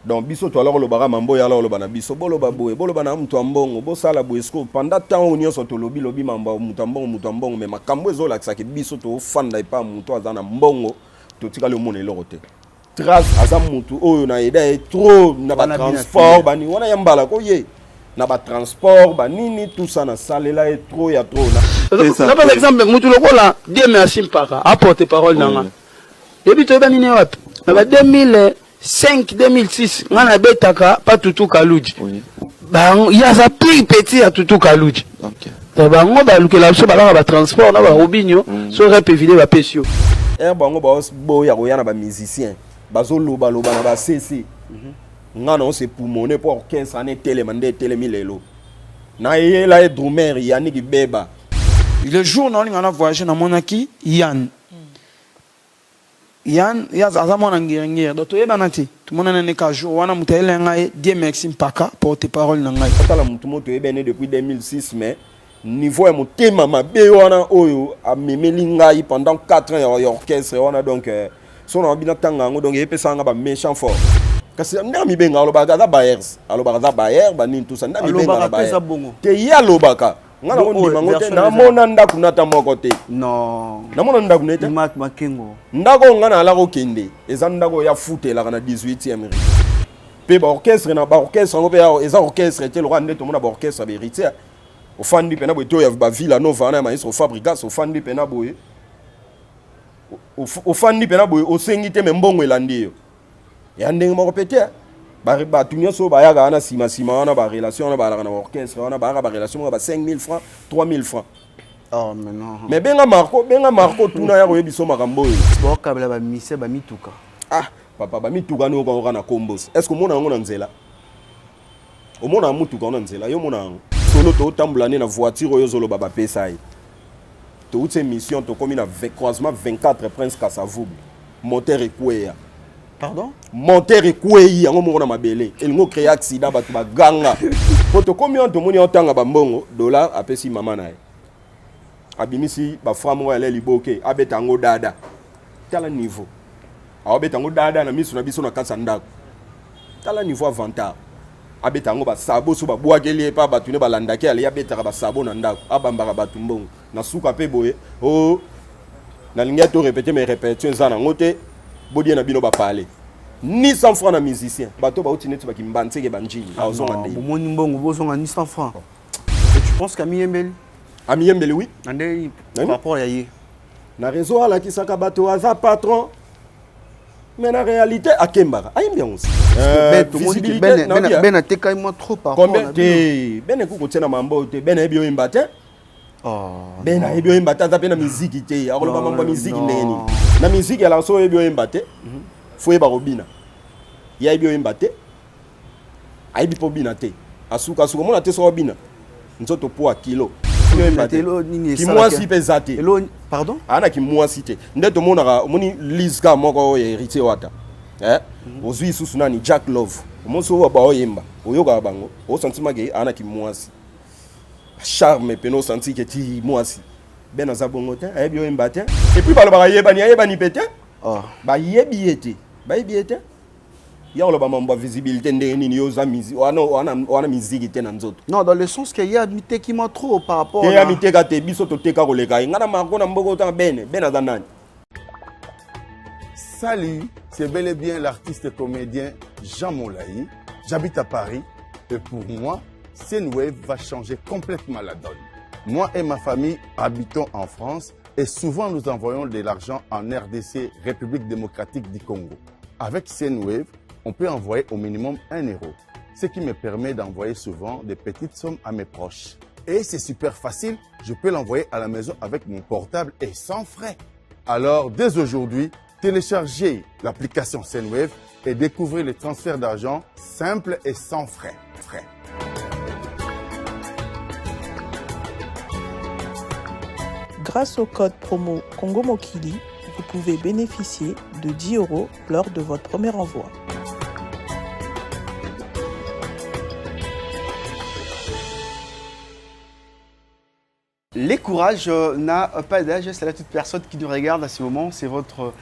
Donc biso to alors le bara mambo ya alors le bana biso bolo bana mutu ambongo bo sala boesco pendant temps onyo so to lobi mambo mutu ambongo mais makambo ezo la ki biso to fanda pa mutu azana mbongo to tika le monde lokote trace azam mutu oyo na ida e trop na ba transport bani wana yambala ko ye na ba transport banini tout ça na salle là est trop ya trop na par exemple mutu lokola Dieu merci mpaka apporter parole nanga et puis to ba nini wapi na ba 2005 2006 ngana betaka pa tutu kaluji ba ya za plus petit ya tutu kaluji OK ba ngo ba lukela so ba ba transport na ba robinyo so rep vidéo ba pesio bango ba bo ya koyana ba musicien bazo loba na ba CC ngana on se poumoner pour 15 années télémandé télémilelo na yela e drummer Yannick Beba le jour non ngana voyager na monaki Yann yaza mona ngirengire do to yebana ti tout le monde n'est qu'à jour wana mutele ngai Dieu merci mpaka porte-parole na ngai atala mutu moto ebene depuis 2006 mais niveau ya motema mabe wana oyo amemeli ngai pendant 4 ans ya orchestre wana donc so na bina tanga ngo donc epesa nga ba méchant fort kasi ndami benga aloba za Bayers aloba za Bayer bani tout ça ndami benga na Bayer te ya lobaka ngana ondima ngote na mona ndaku nata moko te non na mona ndaku neta mat makengo ndako ngana ala ko kende eza ndako ya futela kana 18e rue pe ba orchestre na ba orchestre ngo pe eza orchestre te lo rande to mona ba orchestre ba héritier au fandi pena boy to ya ba Villa Nova na maestro Fabrigas au fandi pena boy au fandi pena boy o sengi te mbongo elandi yo ya ndenge moko pete ba tunya so ba ya ga na sima wana ba relation na ba na orchestre wana ba relation ba 5000 francs 3000 francs oh mais non mais benga Marco tuna ya ko yebiso makambo yo bo kabela ba mise ba mituka papa ba mituka no ko na combos est-ce que mona ngo na nzela o mona mutuka na nzela yo mona ngo solo to tambula na voiture oyo zolo baba pesa yi to utse mission to komi na croisement 24 Prince Kasavubu moteur ekweya pardon moteur ekweyi yango moko na mabele elingo créer accident batu baganga poto komi on to moni otanga ba mbongo dollar apesi mama na ye abimisi ba framo ya liboke abetango dada tala niveau abetango dada na miso na biso na kasa ndako tala niveau avantage abetango ba sabo so ba bwakeli pa batu ne balandaki ali abetaka ba sabo na ndako abambaka batu mbongo na suka pe boye na linga to répéter mes répétitions za na ngote bodi na bino ba parler ni 100 francs na musicien bato ba utineti ba kimbantseke banjili azonga ndé bomoni mbongo bozonga ni 100 francs et tu penses qu'Ami Yembeli oui ande par rapport ya ye na réseau ala ki saka bato aza patron mais la réalité akembaka ayembi yango visibilité ben ateka moi trop par rapport à ben ekuko tena mambo te ben ebio imbate ben ebio imbate za pena musique te akoloba mambo musique ndeni na musique ala so ebio imbate fo eba robina ya ebio imbate aibi po bina te asuka mona te so robina nzoto po kilo ki mwasi pesate pardon ana ki mwasi te ndeto mona moni liska moko héritier wata ozui susu nani Jack Love omoso wa ba oyemba oyoka bango o sentiment ke ana ki mwasi charme peno senti ke ti mwasi ben azabongo te ayebi oyemba te et puis balo ba yebani pete ba yebi ete ya lo ba mambo visibilité ndenge nini yo za musique wana musique te na nzoto non dans le sens que ya mité qui m'a trop par rapport ya mité ka te biso to teka ko leka ngana mako na mboko ta ben azanani. Salut, c'est bel et bien l'artiste et comédien Jean Moulaï. J'habite à Paris et pour moi, Senwave va changer complètement la donne. Moi et ma famille habitons en France et souvent nous envoyons de l'argent en RDC, République démocratique du Congo. Avec Senwave, on peut envoyer au minimum 1 €, ce qui me permet d'envoyer souvent des petites sommes à mes proches. Et c'est super facile, je peux l'envoyer à la maison avec mon portable et sans frais. Alors, dès aujourd'hui, téléchargez l'application Senwave et découvrez les transferts d'argent simples et sans frais. Grâce au code promo Congo Mokili, vous pouvez bénéficier de 10 € lors de votre premier envoi. Les courages n'a pas d'âge, c'est là toute personne qui nous regarde à ce moment, c'est votre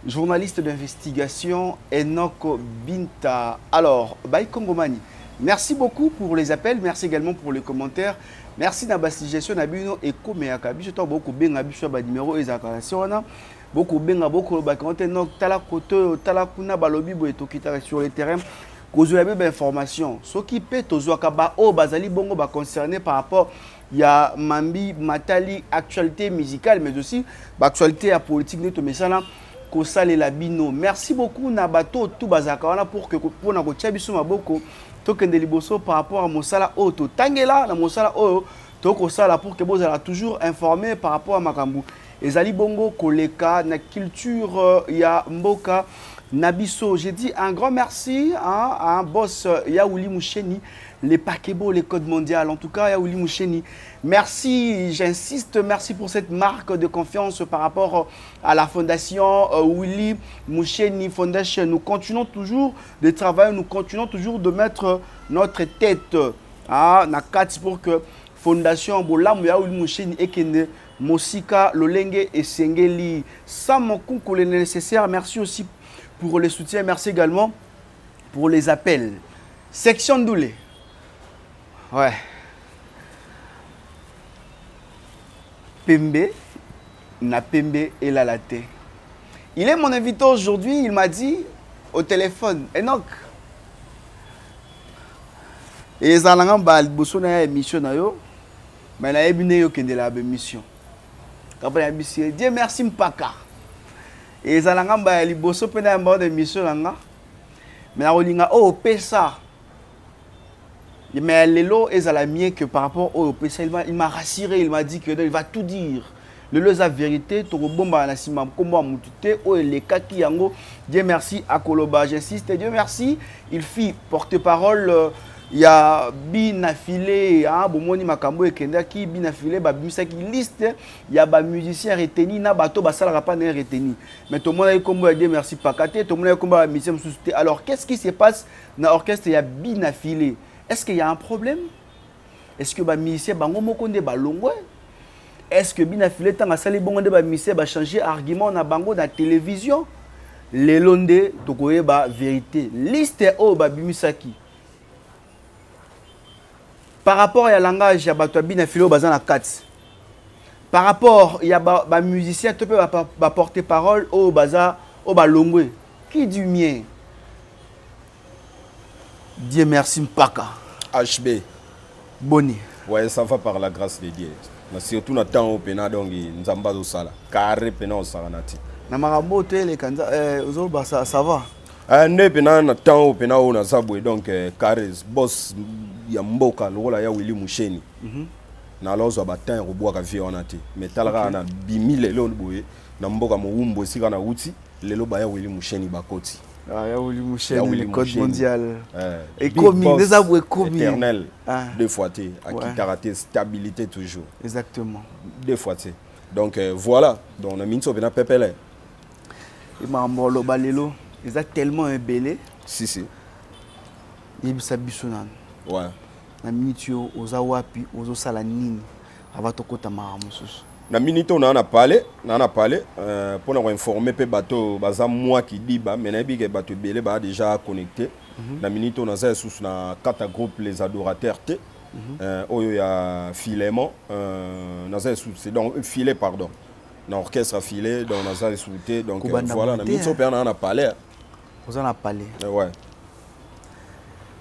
journaliste d'investigation Enoch Binta. Alors, Baï Kongomani, merci beaucoup pour les appels, merci également pour les commentaires. Merci d'investigation Nabino et Komeaka. Biso beaucoup benga biso ba numéro ezakation beaucoup benga beaucoup ba quand Enoch tala koto tala kuna balobi bo etokita sur le terrain. Cause la même information. Ce qui peut tozwaka ba o bazali bongo ba concerné par rapport il y a Mambi Matali actualité musicale mais aussi actualité à politique de mesala ko sale la bino. Merci beaucoup na bato tout bazaka wana pour que pour na ko tchabiso maboko to kende liboso par rapport à mosala o to tangela na mosala o to ko sala pour que vous allez toujours informé par rapport à makambu. Ezali bongo koleka na culture ya mboka Nabiso, j'ai dit un grand merci à un boss Yaouli Moucheni, les Pakebo, les codes mondiaux. En tout cas, Yaouli Moucheni, merci, j'insiste, merci pour cette marque de confiance par rapport à la fondation Willy Moucheni Foundation. Nous continuons toujours de travailler, nous continuons toujours de mettre notre tête à Nakati pour que fondation Bolam Yaouli Moucheni et Kende Mosika Lolenge et Sengeli. Sans mon concours nécessaire, merci aussi pour le soutien. Merci également pour les appels. Section Doulé. Ouais. Pembe. Na Pembe et la latte. Il est mon invité aujourd'hui. Il m'a dit au téléphone, Enoch. Et Zalangam ba liboso na émission na yo. Mais na ebine yo kende la émission. Kapana bisi. Dieu merci mpaka. Et ça n'a pas liboso pena un de mission là mais la rolinga oh pesa mais lelo est à la mienne que par rapport au pesa il m'a rassuré, il m'a dit que il va tout dire le la vérité to bomba na sima komba mutute o les kaki yango. Dieu merci à Koloba, j'insiste, Dieu merci, il fit porte-parole. Il y a binafilé bomoni makambo ekenda ki binafilé ba bimisa ki liste il y a ba musicien reteni na bato basala pas na reteni mais tout le monde a combo Dieu merci pakate tout le monde a combo musicien suscité. Alors qu'est-ce qui se passe dans l'orchestre il y a binafilé? Est-ce qu'il y a un problème? Est-ce que ba musicien bango mokonde ba longwe? Est-ce que binafilé tanga sali bongo de ba musicien ba changer argument na bango na télévision? Les londe to koye ba vérité liste o ba bimisaki. Par rapport à langage, il y a des philo bazan à 4. Par rapport, il y a des musiciens qui peuvent porter parole au baza au balongwe. Qui dit mien? Dieu merci mpaka. HB. Boni. Ouais, ça va par la grâce de Dieu. Mais surtout dans le temps au Pena, donc nzamba do sala. Carré Pena au saranati. Na marambo tele kanza ozolo ça va. Ne Pena na temps au Pena au na zabwe donc carré boss ya mboka lokola ya Willy Moucheni. Na lozo batin roboa ka vie onati. Mais talaka na bimile lelo boye na mboka moumbo sika na uti lelo ba ya Willy Moucheni bakoti. Ah ya Willy Moucheni le code mondial. Et comme des aboué comme éternel. Deux fois té à qui karaté stabilité toujours. Exactement. Deux fois té. Donc voilà, donc on a mis ça bien pepele. Et mambo lo balelo, ils a tellement un belé. Si. Il s'abisunan. Ouais. Na minitio oza wapi ozo sala nini avatokota maramususu. Na minute on en a parlé pour nous informer pe bateau baza moi qui dit ba mais na bi ke bateau belé ba déjà connecté. Na minute on a ça sous na quatre groupes les adorateurs T. Oyo ya Filémon na ça sous c'est donc filet pardon. Na orchestre filé donc na ça sous T donc voilà na minute on en a parlé. Vous en a parlé. Ouais.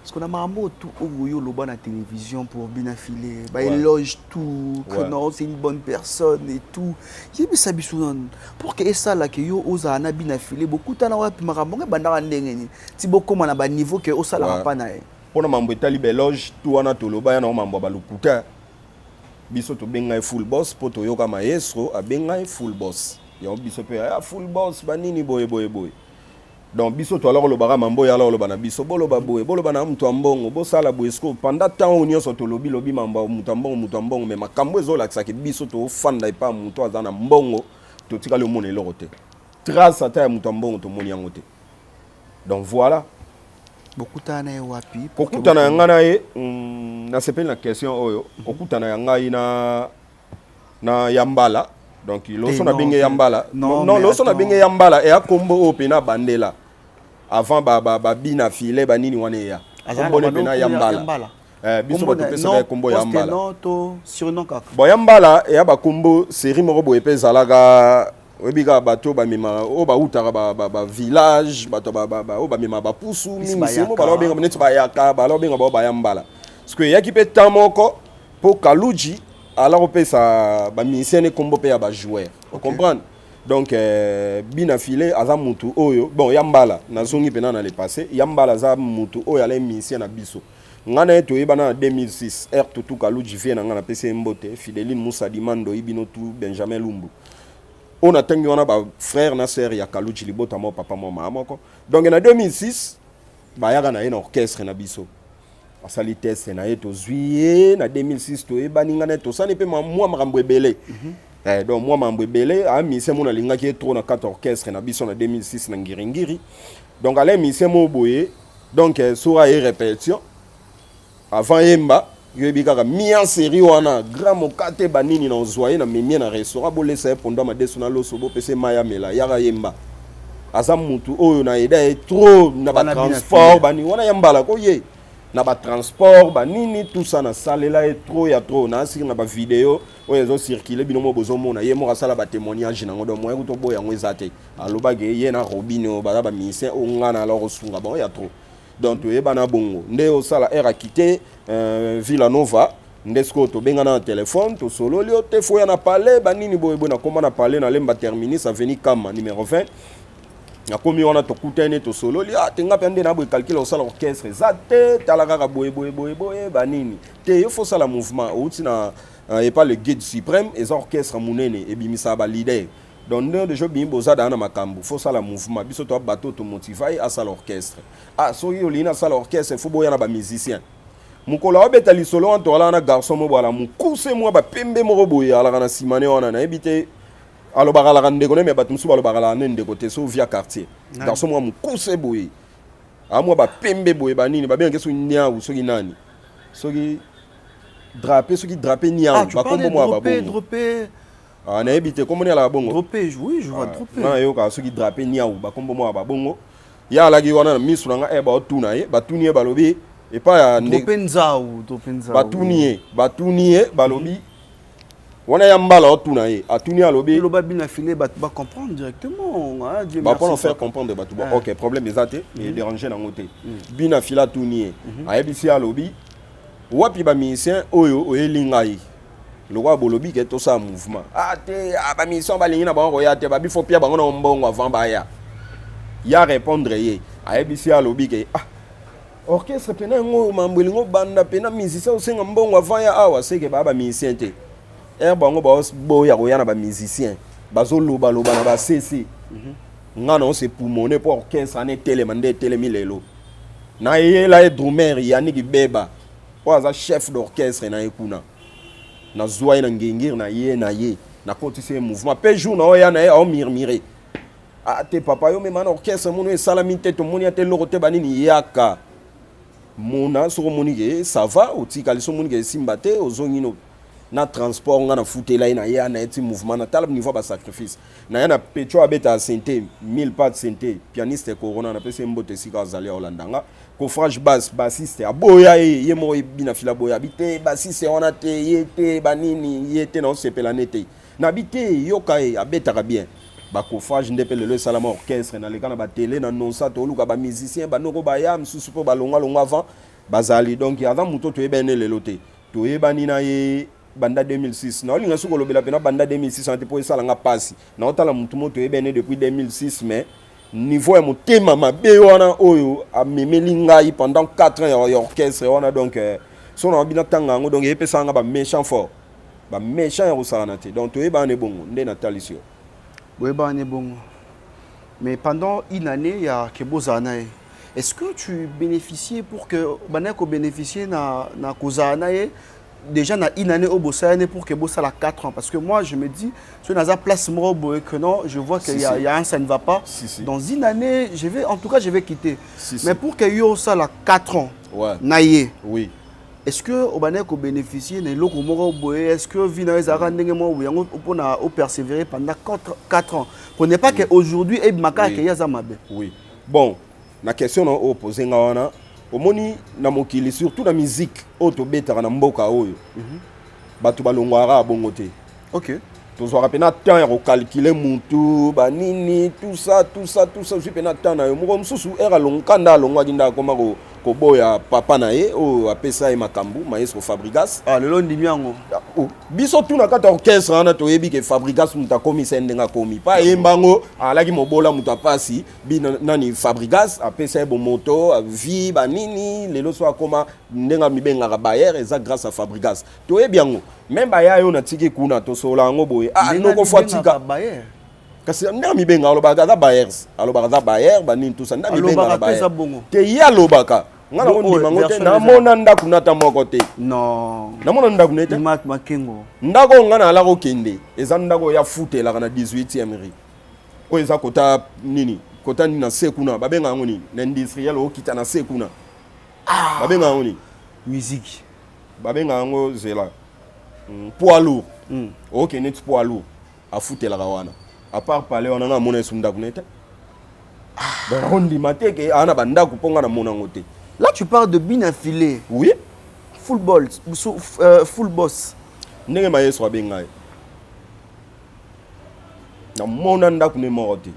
Parce qu'on a marre tout au loba na télévision pour bien affiler, bah éloge tout, que non c'est une bonne personne et tout. J'ai vu ça bisounan. Pour que ça là que yo oza na bien affiler beaucoup de temps wapi marabonga bandara ndengeni. Si beaucoup na ba niveau que osa la pas na. Pour na mambo etali beloge tout wana to loba ya na mambo balukuta. Biso to benga full boss poto yoka maestro a benga full boss. Ya biso pe ya full boss banini boy. Donc biso to alors le bara mambo ya alors le bana biso bolo bana mtu ambongo bo sala boesco pendant temps onyo so to lobi mambo mtu ambongo mais makambo ezo la ki biso to fanda pa mtu azana mbongo to tika le mone lorote trace ata ya mtu ambongo to moni yangote. Donc voilà bokutana ye wapi kokutana ngana ye na sepeli na question oyo kokutana ngai na yambala Donc loso na binge yambala. Non, Non, mais loso na attends. binge yambala et a combo opena bandela. Avant ba bina filet ba nini wane ya. Combo ne pena yambala. Biso ba topesa ba combo yambala. Non, to surnom kaka. Bon yambala et a ba combo série moko bo epeza laga obiga bato ba mima o ba utara ba village bato ba o ba mima ba pusu mimi semo ba lo benga neti ba yaka ba lo benga ba yambala. Parce que yaki pe tamoko pour Kaluji alors on peut ça ba musicien et combo pe ya ba joueur. Vous comprenez? Donc bina filé aza mutu oyo bon yambala na zongi pena na le passé yambala za mutu oyo ale musicien na biso. Ngana to yebana 2006 R Tutu Kaluji vient na PC Mbote Fideline Moussa Dimando Ibino tout Benjamin Lumbu. On a tendu on a ba frère na sœur ya Kaluji libota mo papa mo mama ko. Donc en 2006 ba yaga na orchestre na biso. Asali test na eto juillet na 2006 to ebani ngana to sane pe moi makambo ebele. Donc moi mambo ebele a mise mo na linga ki trop na 4 orchestre na biso na 2006 na ngiringiri. Donc ale mise mo boye donc sura et répétition avant yemba yebi kaka mi en série wana grand mokate banini na ozoye na memi na restaurant bo laisser pendant ma desuna loso bo pese maya mela yaka yemba asa mutu oyo na eda trop na ba transport bani wana yambala ko ye na ba transport banini tout ça na salela et trop ya trop na siki na ba vidéo oyo zo circuler binomo bozo mona ye mo sala ba témoignage na ngodo mo to boya ngwezate aloba ge ye na robino ba ba ministère o ngana alors osunga bon ya trop. Donc tu es bana bongo nde o sala era quitté Villanova ndesko to benga na téléphone to solo lio te foya na parler banini boye na comment na parler na lemba terminer ça veni kama numéro 20 na komi on a to kutene to solo li tenga pende na boye calculer o sala orchestre zate talaka ka boye banini te il faut ça la mouvement outi na et pas le guide suprême et orchestre munene et bimisa ba leader. Donc de jeu bien bozada na makambu faut ça la mouvement biso to bateau to motiver à ça l'orchestre so yo lina ça l'orchestre faut boya na ba musicien mukola obeta lisolo en tola na garçon mo bala mukuse mo ba pembe mo boya ala na simane wana na ebite alo bagala kan ndeko me batumsu balo bagala na ndeko te so via quartier garçon mo mukuse boye amwa ba pembe boye banini ba bien keso nya ou so nani so ki drapé nya ba kombo mo ba Dropé. Ah na ebité comme on est là bongo. Dropé, oui, je vois dropé. Na yo ka soki drapé niaou ba kombo mo ba bongo. Ya la gi wana misu nga e ba tuna ye, ba tunier ba lobi et pas ya dropé nzao. Ba tunier ba lobi. Wana ya mbala tuna ye, a tunier lobi. Le ba bina filé ba comprendre directement. Ba pas en faire comprendre ba tout. OK, problème exacté, il déranger na ngote. Bina fila tunier. A ebisi ya lobi. Wapi ba musicien oyo oyelinga yi. Le roi bolobi que tout ça mouvement te ba mission ba lingina ba roya te ba bifo pia ba ngona mbongo avant ba ya répondre ye a ebisi a lobi que orchestre pena ngo mambelingo banda pena musicien o senga mbongo avant ya awa c'est que ba musicien te bango ba boya roya na ba musicien bazo loba na ba cc ngana on se poumoner pour orchestre ane télémandé télémilelo na ye la drummer Yannick Beba oza chef d'orchestre na ekuna na zoa na ngengir na ye na continuer mouvement pe jour na oya na o mirmire te papa yo me man orchestre mono e salamite to moni ate lorote banini yaka mona so moni ke ça va oti kaliso moni ke simbate ozongino na transport nga na futela na ya na eti mouvement na talab niveau ba sacrifice na ya na pecho abeta santé 1000 pas de santé pianiste corona na pese mbote sika zali olandanga coffrage basse bassiste aboya ye mo bina fila boya bité bassiste on a te yete banini yete na sepela nete na bité yoka abeta bien ba coffrage ndepele le salama orchestre na le kana ba télé na non ça to luka ba musicien ba noko ba ya msusu po ba longa avant bazali donc avant muto to ebene le loté to ebani na ye banda 2006 na olinga suko lobela pena banda 2006 ante po esala nga pasi na otala mutu moto ebene depuis 2006 mais niveau ya motema mabe wana oyo amemeli ngai pendant 4 ans ya orchestre wana donc so na bina tanga ngo donc epesa nga ba méchant fort ba méchant ya osala na te donc to ebane bongo nde na talisio boyebane bongo mais pendant une année il y a Kebozana. Est-ce que tu bénéficiais pour que banako bénéficier na kozana déjà na une année au Bossane pour que Bossa la 4 ans parce que moi je me dis sur la place moro que non je vois qu'il y a un ça ne va pas dans une année je vais quitter mais pour que yo ça la 4 ans ouais naïe oui est-ce que au bané ko bénéficier ne loko moko boye est-ce que vina ezaka ndenge mo yango pona au persévérer pendant 4 ans pour ne pas que aujourd'hui et makaka ke yaza mabe. Oui. Bon, la question na opposé nga wana omoni na mokili surtout na musique auto betara na mboka oyo. Batu balongwara bongo te. OK. Tozwaka pena temps ya calculer mutu banini tout ça je pena temps na yo moko mususu era longkanda longwa dinda koma ko boya papa na ye o apesa e makambu maestro Fabrigas lelo ndimi yango biso tuna kata orchestre ana toyebi ke Fabrigas muta komi sendenga komi pa yembango alaki mobola muta pasi nani Fabrigas apesa e bo moto vie banini lelo so akoma ndenga mibenga bayer eza grâce à Fabrigas toyebi yango même baya yo na tiki kuna to sola ngo boye noko fatika bayer kasi ndenga mibenga alobaka za bayers alobaka za bayer banini tout ça ndenga mibenga bayer te ya lobaka ngana ondima ngote namona ndaku nata moko te non namona ndaku nete makengo ndako ngana ala ko kende eza ndako ya futela kana 18e rue ko eza kota nini kota ni na sekuna babenga ngoni na industriel okita na sekuna babenga ngoni musique babenga ngo zela poids lourd OK net poids lourd a futela wana à part parler on a mona sundaku nete ba rondi mateke ana bandaku ponga na mona ngote. Là, tu parles de bien affilé. Oui. Full ball, full boss. Nenge maestro abenga. Na mona ndaku ne morote.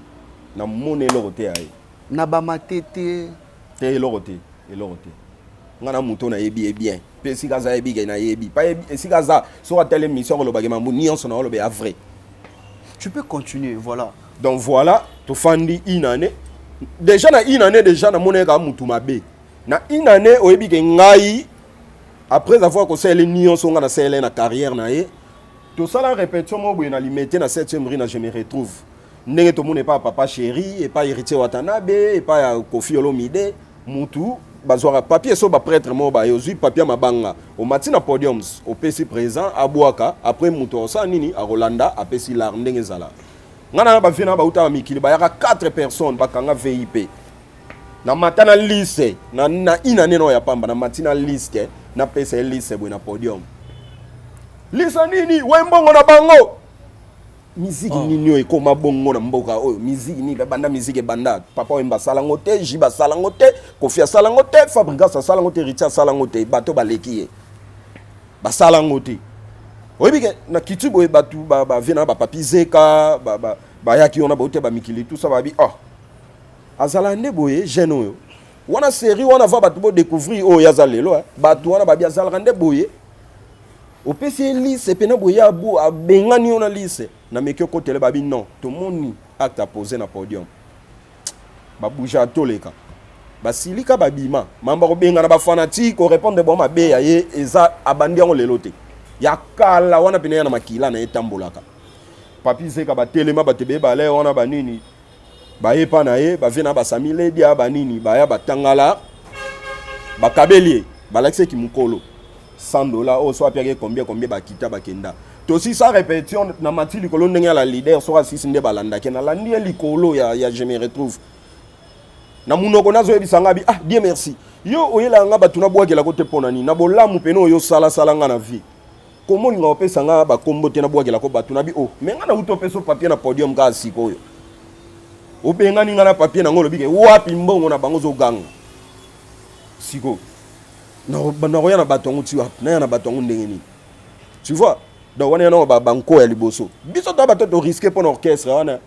Na mona elorote ai. Na ba matete. Te elorote. Ngana muto na yebi bien. Pe sikaza yebi ga na yebi. Pa yebi sikaza so telle mission lo bagema mu nion son lo be vrai. Tu peux continuer, voilà. Donc voilà, to fandi une année. Déjà na une année déjà na mona ka mutu mabe. Na une année oyebi ke ngai après avoir conseillé les nions sont na celle na carrière na ye tout ça la répétition mo boye na limité na 7e rue na je me retrouve ndenge to mone pas papa chéri et pas héritier Watanabe et pas Kofi Olomide mutu bazwara papier so ba prêtre mo ba yozui papier mabanga au matin na podiums au PC présent abwaka après mutu osa nini a Rolanda apesi lar ndenge zala ngana ba vina ba uta mikili ba yaka 4 personnes bakanga VIP na matana liste na ina neno ya pamba na matina liste na pesa liste bwe na podium lisa nini wembongo na bango musique nini eko mabongo na mboka oyo musique ni banda musique banda papa wemba salango te jiba salango te Kofi salango te Fabrigas salango te Richard salango te bato balekiye ba salango te oyebi ke na kitubo batu ba vena ba papizeka ba yaki ona ba ute ba mikili tout ça ba bi azala nde boye jeune oyo wana série wana va batu bo découvrir o yaza lelo batu wana ba bi azala nde boye o pesi lise pena boye abu abengani ona lise na mekyo kotele ba bi non to moni acte à poser na podium ba bouger atoleka ba silika ba bima mamba ko benga na ba fanatique ko répondre bon mabe ya ye eza abandi ngo lelo te ya kala wana pena na makila na etambolaka papi zeka ba telema ba tebe ba le wana ba nini ba yepa na ye ba vena ba samile dia ba nini ba ya batangala ba kabelie ba lakse ki mukolo $100 o so apia combien ba kita ba kenda to si sa répétition na matili kolo ndenge la leader so asisi nde balanda ke na landi likolo ya je me retrouve na munoko nazo ebisanga bi Dieu merci yo oyela nga batuna bwakela ko te ponani na bolamu peno yo sala nga na vie komo nga opesa nga ba kombo te na bwakela ko batuna bi mais nga na utopeso papier na podium ga sikoyo obenga ninga na papier na ngolo bike wapi mbongo na bango zo ganga siko na roya na batongo ti wapi na batongo ndenge ni tu vois donc wana na ba banko ya liboso biso to bato to risquer pour orchestre wana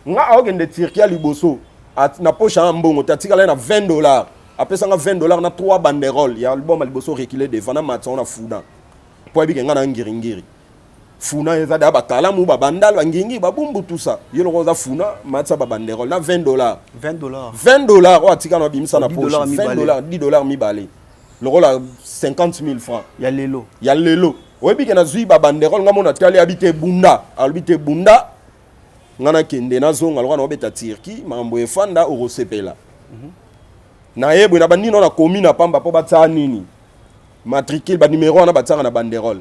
nga aogende Turquie liboso na poche en mbongo tatika na $20 apesa nga $20 na 3 banderoles ya album liboso reculer devant na matson na funa po bike nga na ngiringiri funa eza da bakalamu ba bandal bangingi babumbu tout ça yelo roza funa matsa ba banderole na $20 $20 o atika na bimisa na poche $10 mi balé le rôle à 50 000 francs ya lelo oyebi ke na zui ba banderole nga mona tali habite bunda ngana kende na zonga lokana obeta Turquie mambo efanda orosepela na yebwe na bandino na commune pamba po batsa nini matricule ba numéro na batsanga na banderole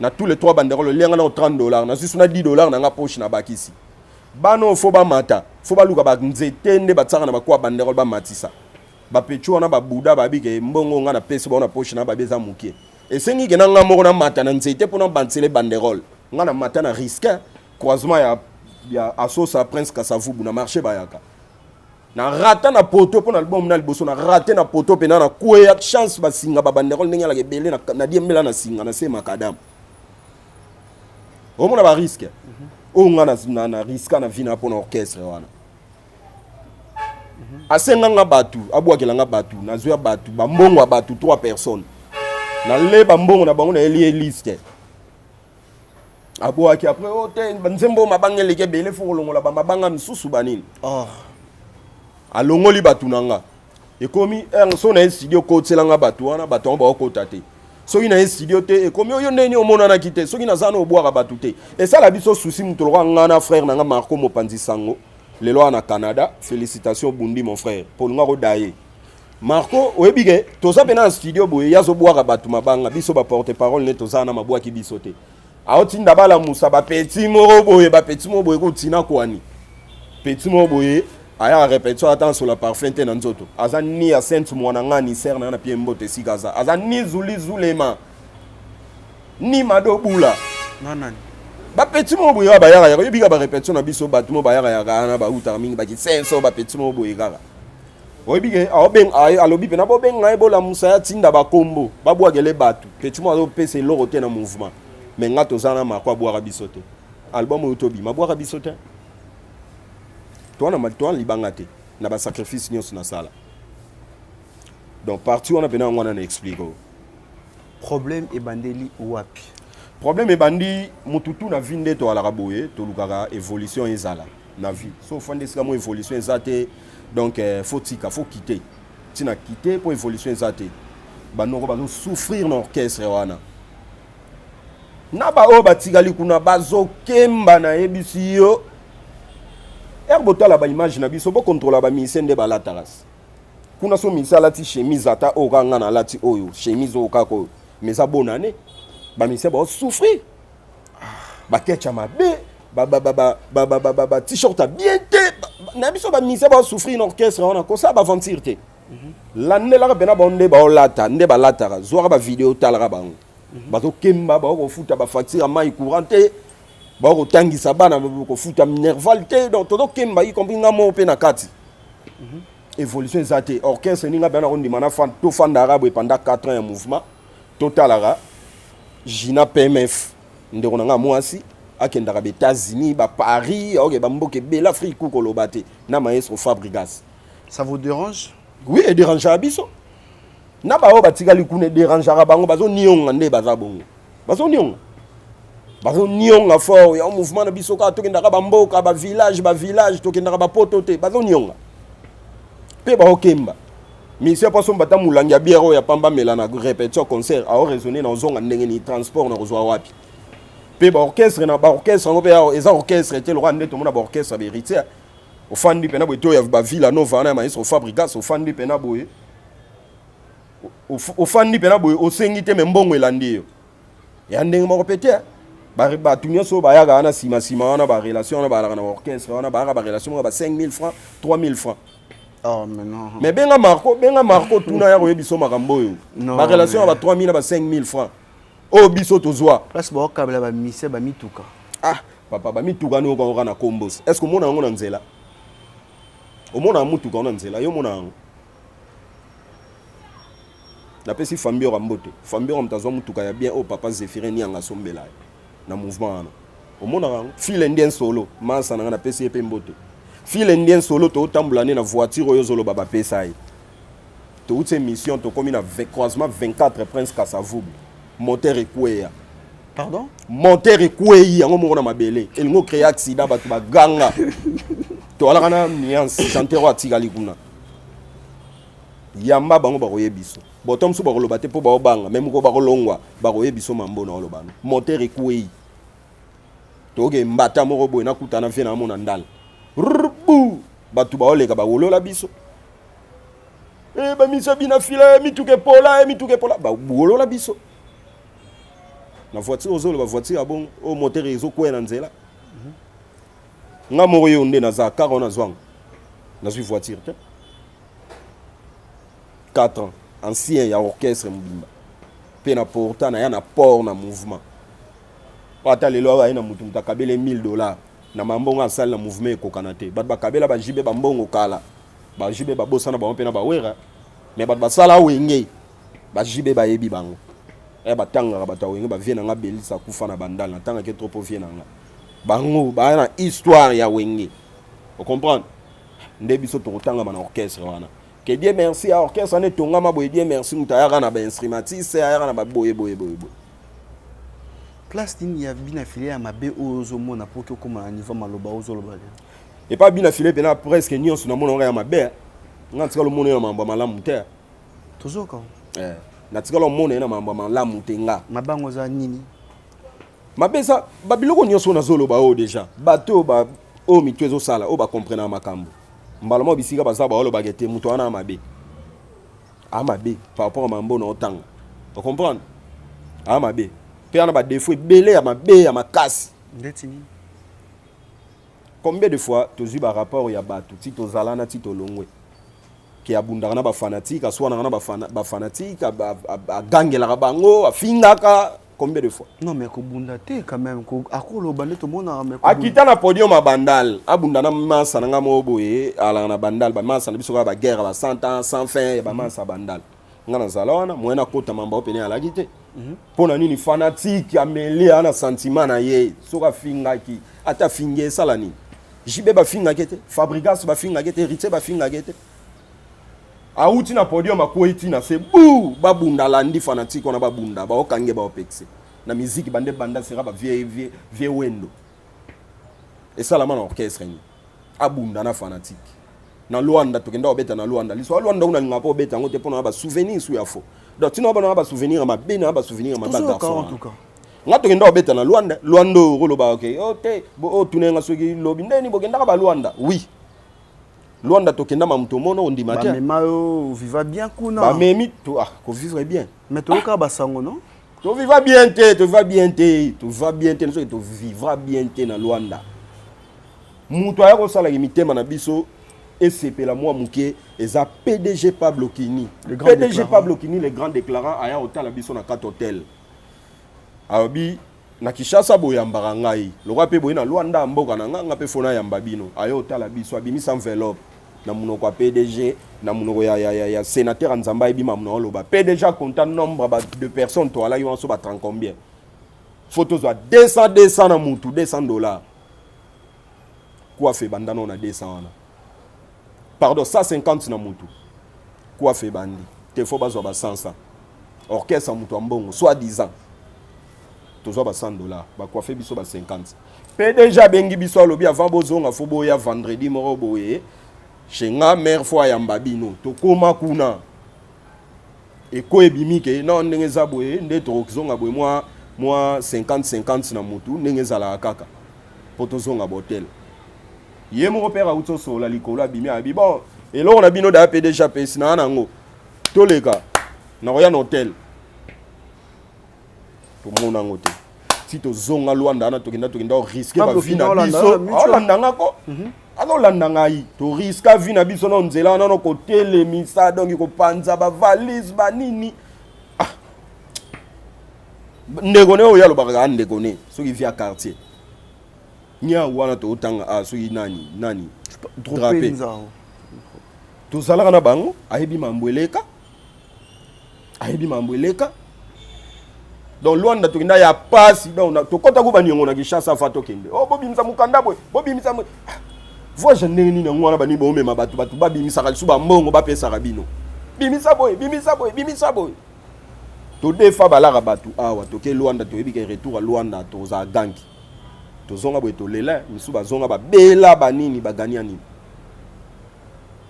na tous les 3 banderoles lenga na $30 na susu na $10 na nga poche na bakisi bano fo ba mata fo ba luka ba nzete nde batsanga na bakwa banderole ba matisa bapetu wana babuda babike mbongo nga na pesi bona poche na babeza mukie esengi ke na nga moko na mata na nzete pona bansele banderole nga na mata na risque croisement ya asosa prince Kasavubu na marché bayaka na rata na poto pona album na liboso na rate na poto pena na kuya chance basinga ba banderole ndenge la gebele na diembela na singa na se makadam omona ba risque o nga na risque na vina pona orchestre wana asenga nga batu abwakela nga batu nazoya batu bambongo batu 3 personnes na le bambongo na bango na elie liste abwaki après o te nzembo mabangele ke bele fo longola ba mabanga misusu banini alongoli batu nanga ekomi so na studio ko tselanga batu wana batu ba ko tate soki na studio te ekomi oyo ndeni omona na kite soki na zana obwaka batu te et ça la biso souci mutoloka ngana frère nanga Marco Mopanzi Sango le loi na Canada félicitations Bundi mon frère pour nga rodaye Marco oyebike toza pena en studio boye yazo bwaka batu mabanga biso ba porte parole ne toza na mabwaki biso te aotinda bala musa ba petit moro boye ko tina kwani petit moro boye aya répétition attend sur la parfum te na nzoto azani ya sainte mwana ngani ser na pie mbote sikaza azani zulema ni madobula nanani ba petit mo boye ba yaka yo bika ba répétition na biso batu mo ba yaka na ba uta mingi ba ki senso ba petit mo boye kaka oyi bike aobeng alobi pe na bo benga ebola musaya tinda ba kombo ba bwagele batu petit mo azo pese loro te na mouvement mais nga tozana makwa bwaka biso te album otobi ma bwaka biso te toi na libanga te na ba sacrifice nyonso na sala donc parti on a pena ngwana na explique problème et bandeli wapi problème e bandi mututu na vie nde to alaka boye to lukaka évolution ezala na vie so fande sika mo évolution ezate donc faut quitter tina quitter pour évolution ezate banoko bazo souffrir na orchestre wana na ba o batikali kuna bazo kemba na ebisi yo erbotala ba image na biso bo contrôler ba mise nde balataras kuna so misala ti chemise ata o kanga na lati oyo chemise o kako mais ça bonne année ba mise ba souffrir ba ketcha mabe ba t-shirt bien te na biso ba mise ba souffrir en orchestre on a ko ça ba aventure te l'année la bena bonde ba olata nde ba latara zoa ba vidéo talaka bango ba to kemba ba ko futa ba facture mai courante ba ko tangisa bana ba ko futa nerval te donc to kemba y compris ngamo pe na kati évolution ezate orchestre ninga bena on dimana fan to fan d'arabe pendant 4 ans en mouvement totalara Gina PMF ndeko nanga mwasi akendaka ba États-Unis ba Paris ok ba mboke bela Afrique ko lobate na maestro Fabregas. Ça vous dérange? Oui, et dérange abiso na ba o batikali kune dérange bango bazo nionga nde baza bongo bazo nionga fort ya mouvement na biso ka tokendaka ba mboka ba village tokendaka ba poto te bazo nionga pe ba okemba mise pas son bata mulangi ya biero ya pamba melana répétition concert a résonner na zonga ndenge ni transport na kozwa wapi pe ba orchestre ngo pe ya eza orchestre te lo rande to mona ba orchestre vérité au fandi pena boito ya ba villa nova na maestro Fabregas au fandi pena boye au fandi pena boye o sengi te mbongo elandi yo ya ndenge mo répéter ba tunyo so ba ya na sima wana ba relation na ba na orchestre wana ba relation ba 5000 francs 3000 francs. Oh, mais non. Mais benga Marco tuna ya koyebiso makambo yo. Ba relation ba 3000 ba 5000 francs. Oh biso tozwa. Place ba kabela ba mise ba mituka. Ah, papa ba mituka no ko na kombos. Est-ce que mona ngo na nzela? O mona mutuka na nzela yo mona ngo. Na pesi Fambio Rambote. Fambio mtazwa mutuka ya bien o papa Zéphiré ni anga sombela. Na mouvement ana. O mona ngo file ndien solo, masa na pesi epe mbote. File indien solo to tambulane na voiture oyo zolo baba pesa yi. To utse mission to komi na croisement 24 Prince Kasavubu. Moteur ekweya. Pardon? Moteur ekweyi yango moko na mabele. Elingo créer accident batu ba ganga. To ala kana nuance chanter wa tigali kuna. Yamba bango ba koyebiso. Botom su ba koloba te po ba obanga même ko ba kolongwa ba koyebiso mambo na olobana. Moteur ekweyi. To ge mbata moko boy na kutana fe na mona ndala. Rubu batu ba oleka ba wolola biso ba misa bina fila mituke pola ba wolola biso na voiture ozolo ba voiture bon o moteur ezo kwena nzela nga moko yo nde na za car on a zwang na zwi voiture te 4 ans ancien ya orchestre mobimba pe na pourtant na ya na port na mouvement pata lelo wa ina mutu mutakabele $1000 na mambongo asali na mouvement ekokana te bato bakabela bajibe bambongo kala bajibe babosana bango mpe na bawera mais bato basala wenge bajibe bayebi bango batangaka bato awenge bavie na nga belisa kufa na bandala natangaki trop vie na nga bango baya na histoire ya wenge ocomprendre nde biso tokotangama na orchestre wana ke Dieu merci à orchestre ane tongama boye Dieu merci mutu ayaka na bainstrumentiste ayaka na baboye boye place nini ya bina filé ya mabe ozomona po kokoma na niveau maloba ozoloba le et pas bina filé pena presque nyonso na mona ya mabe nga tika lo mona ya mambo malamu te tozoka na tika lo mona na mambo malamu te nga mabango za nini mabe sa babiloko nyonso na zoloba o déjà bato ba o mitu ezosala o ba comprendre makambo mbala mo bisika baza ba oloba gete mutu wana mabe par rapport à mambo na otanga tu comprendre mabe pe ana ba défaut belé ya mabe ya makasi ndetini combien de fois tozi ba rapport ya bato ti tozala na ti tolongwe ki abundaka na ba fanatique aswana na ba fanatique agangela bango afingaka combien de fois non mais ko bunda te quand même ko akolo bande to mona mais akita na podium a bandal abunda na masa na ngamo boye ala na bandal ba masa na biso ba guerre ba 100 ans sans fin ba masa bandal ngana zalona moyena kota mamba opene ala gite pona nini fanatique ameli ana sentiment na ye soka fingaki ata finge sala nini jibe ba finga kete fabrigas ba finga kete rite ba finga kete auti na podium akoiti na se bu babunda landi fanatique ona babunda ba okange ba opexe na musique bande banda sera ba vie wendo et ça la man orchestre ni abunda na fanatique na Luanda tokenda obeta na Luanda liso Luanda una ngapo obeta ngote pona ba souvenir su ya fo donc tino ba na ba souvenir ma bena ba souvenir ma ba garçon en tout cas nga tokenda obeta na Luanda roloba okay ote bo tunenga soki lobi ndeni bokenda ba Luanda oui Luanda tokenda mamuto mono ondima te mais mayo viva bien kuna ba memi to ko vivre bien mais to ka ba sango non to vivra bien te to va bien te so to vivra bien te na Luanda muto ya ko sala mitema na biso ECP la moi muke eza PDG Pablo Kini PDG Pablo Kini les grands déclarants aya hotel la biso na 4 hôtel abi na Kishasa boyambaka ngai lokwa pe boye na Luanda mboka na nga pe fona yamba bino aya hotel la biso abimisa enveloppe na munoko PDG na munoko ya sénateur Nzamba ebima munoko loba PDG compte nombre de personnes to ala yo so ba 30 combien photos à 200 na mutu $200 quoi fait bandana on a 200 wana pardon 150 na mutu quoi fait bandi te faut bazo ba 100 orchestre mutu ambongo soit 10 ans tozo ba $100 ba quoi fait biso ba 50 PDG bengi biso lobi avant bozonga fo boya vendredi moro boye chez nga mère fois ya mbabino to koma kuna eko ebimi ke na ndenge za boye nde to zonga boye moi 50 na mutu ndenge za la kaka poto zonga botel ye mo père auto so la likolo abimi abi bon et là on a bino da PDG pesi na nango toleka na roya hotel to mona ngote si to zonga Luanda na tokenda risquer ba vie na biso Luanda ngako alolanda ngai to risque vie na biso na nzela na ko telemisa donc ko panza ba valise ba nini ndeko ne oya lo ba ndeko ne soki via quartier nya wana to tanga soki nani drapé to zalaka na bango ayebi mambweleka donc Luanda to kinda ya passe donc to kota ko baniongo na Kishasa fa to kende bobimisa mukanda boy bobimisa voix je neni na ngwana bani bo mema batu babimisa ka lisuba mbongo ba pesa rabino bimisa boy to defa balaka batu awa to ke Luanda to yebi ke retour à Luanda to za gangi to zonga boy to lela misuba zonga ba bela banini bagania nini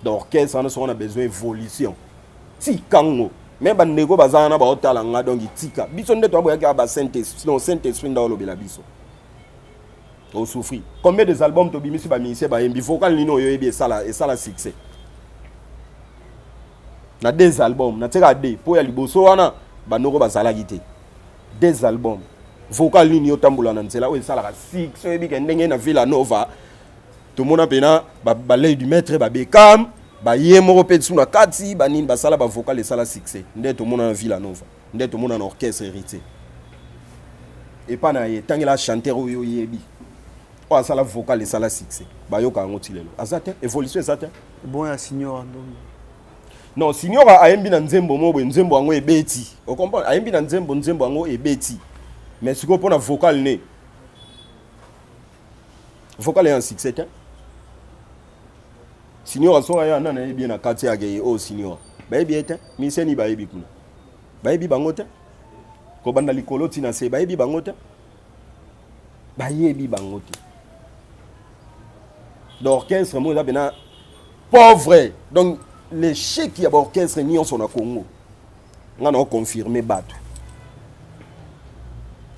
donc orchestre on a besoin évolution tikango même bandeko bazana ba otala nga donc tika biso nde to boya ka ba Saint-Esprit nda olobela biso au souffrir combien des albums to bimisi ba ministère ba yembi vocal nino yo ebi sala succès na des albums na teka de po ya liboso wana banoko bazala gite des albums vocal nini yo tambula na nzela o sala succès ebi ke ndenge na Villa Nova to mona pena ba lay du maître ba Bekam ba ye moko pe suna kati ba nini ba sala ba vocal et sala succès ndeto mona na Villa Nova ndeto mona na orchestre héritier et pas na ye tangela chanteur oyo yebi o asala vocal et sala succès ba yoka ngo tilelo azate évolution azate bon ya signor non signor ayembi na nzembo mo nzembo ngo ebeti o comprendre ayembi na nzembo ngo ebeti mais siko pona vocal ne vocal est un succès signor so ya nana yebi na kati age o signor ba yebi eta mi seni ba yebi kuna ba yebi bango te ko banda likolo tina se ba yebi bango te ba yebi bango te l'orchestre mo bena pauvre donc l'échec ya orchestre ni on son na Congo ngana confirmer bato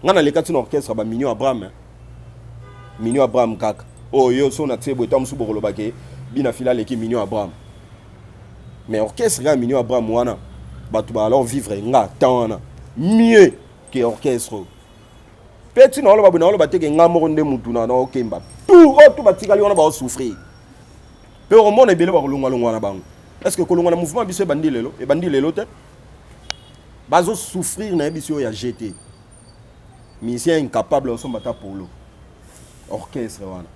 ngana le kati na orchestre ba Minio Abraham kaka oh yo so na tsebo etam su bokolo bake bina finale ki Minio Abraham mais orchestre ga Minio Abraham wana bato ba alors vivre nga tana mieux que orchestre petit na lo ba teke nga moko nde mutu na okemba tout batikali wana ba souffrir pe o mona ebele ba kolongwa na bango est-ce que kolongwa na mouvement biso ebandi lelo te bazo souffrir na biso ya GT musicien incapable so mbata polo orchestre wana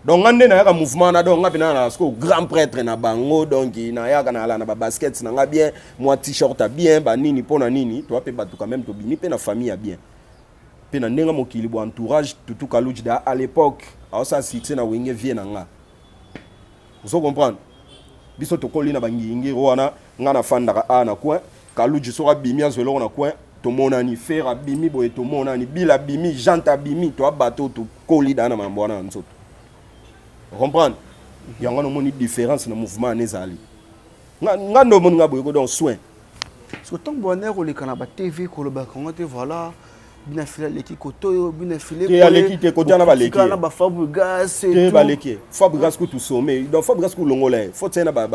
donc ngande na yaka mouvement na donc ngapena na sko grand prêtre na bango donc na yaka na ala na ba basket na nga bien moi t-shirt a bien ba nini pona nini toi pe batu quand même to bini pe na famille a bien pe na ndenga mokili bo entourage tutu kaluji da à l'époque a ça succès na wenge vie na nga vous comprendre biso to kolina bangi wana nga na fandaka a na coin kaluji so bimi azelo na coin to monani fer abimi boye to monani bila bimi jante abimi to bateau to kolida na mambo na nzoto comprendre yango no moni différence na mouvement nezali nga ndo moni nga boye ko donc soin parce que tant bonheur le kana ba TV ko le ba kongo te voilà bina fila leki kotoyo bina file te aleki te kotana ba leki kana ba Fabregas et te ba leki Fabregas ko tout sommet donc Fabregas ko longolais faut tsena ba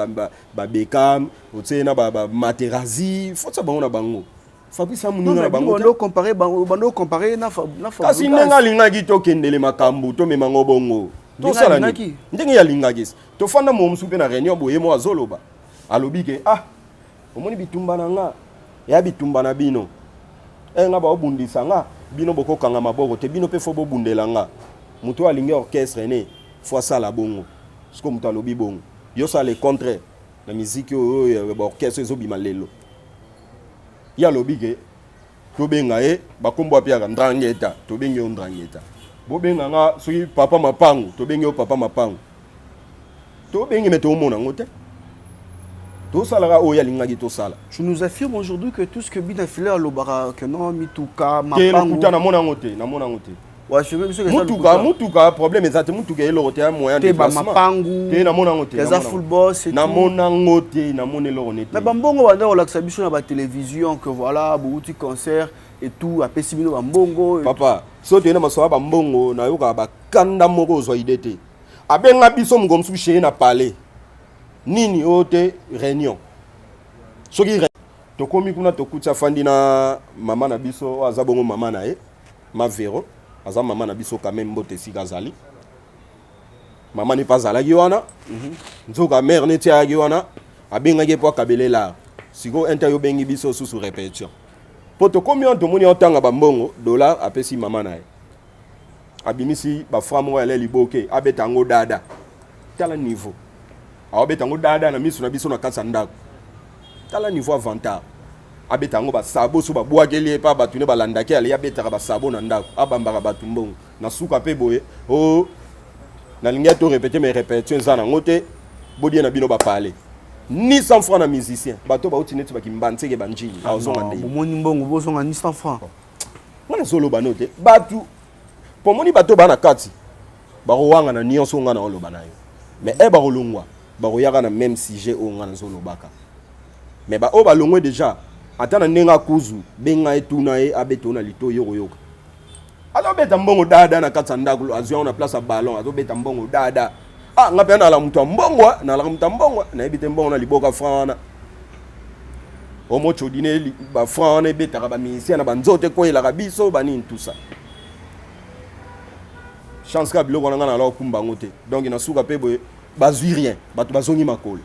Beckham faut tsena ba Materazzi faut tsa bango na bango Fabrice Amuninga na bango bando comparer na Fabregas kasi ndenga linga ki to kendele makambu to memango bongo to sala ni ndenge ya linga gis to fanda mo msupe na réunion boye mo azoloba alobi ke omoni bitumba na nga ya bitumba na bino nga ba obundisa nga bino boko kanga maboko te bino pe fo bo bundela nga muto alingi orchestre ne fo sala bongo sko muto alobi bongo yo ça le contraire na musique ba orchestre zo bima lelo ya lobi ke to benga ba kombo apia ka ndrangeta to bengi o ndrangeta bo benga nga soki papa mapangu to bengi o papa mapangu to bengi meto mona ngote. Tu nous affirmes aujourd'hui que tout ce que Bina Filer Lobara, que non, Mituka, Mutuka, problème est que Mutuka est le moyen de football, c'est mais Bambongo va dans l'exhibition à la télévision, que voilà, beaucoup de concerts et tout, à Pessimino Bambongo. Papa, si tu es dans Bambongo, na yoka ba kanda moko zo idete. Abenga biso mgomsu chez na palais. Nini ote réunion soki to komi kuna to kutsa fandi na mama na biso azabongo mama na ma vero azam mama na biso quand même mbote sigazali mama ni pas ala giwana nzoka mère ne tia giwana abenga ke po kabelela siko interview bengi biso sous répétition poto komi on to moni otanga bambongo dollar apesi mama na abimisi ba framo ya liboke abetango dada tala niveau abetango dada na miso na biso na kasa ndako tala niveau avantage abetango ba sabo so ba bwakeli pa batune balandaki ali abetaka ba sabo na ndako abambaka batumbongo na suka pe boye na linga to répéter mes répétitions za na ngote bodie na bino ba parler ni 100 francs na musicien bato ba utineti bakimbantseke banjini azonga ndé bomoni mbongo bozonga ni 100 francs ngana solo banote batu pomoni bato bana kati ba rowanga na nyonso ngana oloba nayo mais ba rolongwa baroyaka na même sujet au ngana zolobaka mais ba o balongwe déjà atana nenga kuzu benga etuna abetona lito yokoyoka alo beta mbongo dada na katsa ndako azwa na place a ballon azo beta mbongo dada ngape na la mtu mbongo na la mtu mbongo na ebite mbongo na liboka frana o mocho dine ba frana beta ba musicien na banzote ko ela biso bani tout ça chance ka biloko ngana la kumba ngote donc na suka pe boye bazwi rien bato bazongi makolo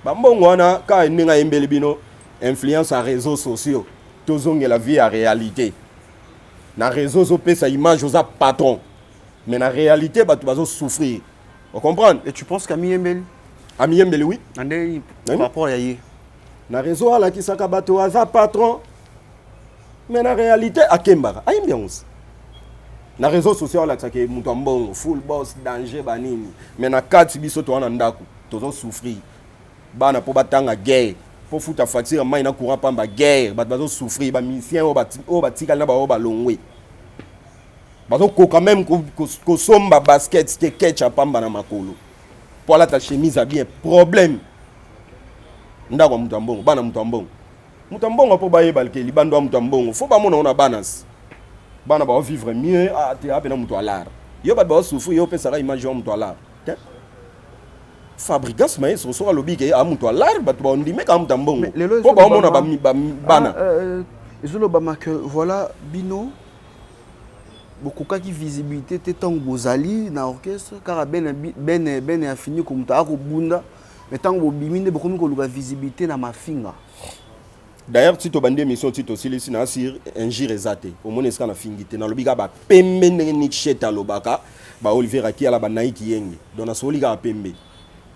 bambongo wana ka ninga embele bino influence à réseaux sociaux tozongi la vie à réalité na réseaux sociaux sa image aux patron mais na réalité bato bazo souffrir vous comprenez et tu penses qu'Ami Embele oui ande par rapport à yé na réseau ala ki saka bato aza patron mais na réalité akembaka ayembiance na réseau social la tsake mutu mbongo full boss danger banini mais na kati biso to wana ndako tozo souffrir bana po batanga guerre po futa fatira mai na courant pamba guerre bato bazo souffrir ba musicien o batika na ba o balongwe bazo ko quand même ko somba basket ke ketcha pamba na makolo po la ta chemise a bien problème ndako mutu mbongo bana mutu mbongo po ba yebalke libando mutu mbongo fo ba mona ona banas bana ba vivre mieux à te apena mutu alar yo ba souffrir yo pesa image yo mutu alar fabricants mais so so lobi ke a mutu alar ba to ndime ka mutu mbongo po ba mona ba bana ezolo ba que voilà bino beaucoup qui visibilité te tant bozali na orchestre car ben a fini comme ta ko bunda mais tant bo biminde beaucoup ko luka visibilité na mafinga. D'ailleurs, si tu as une émission, si tu as un gire exaté, au moins, tu as fingité. Dans le biga, pembe ni cheta lobaka, ba Olivier Aki ala ba Nike yenge. Donc na soli ga pembe.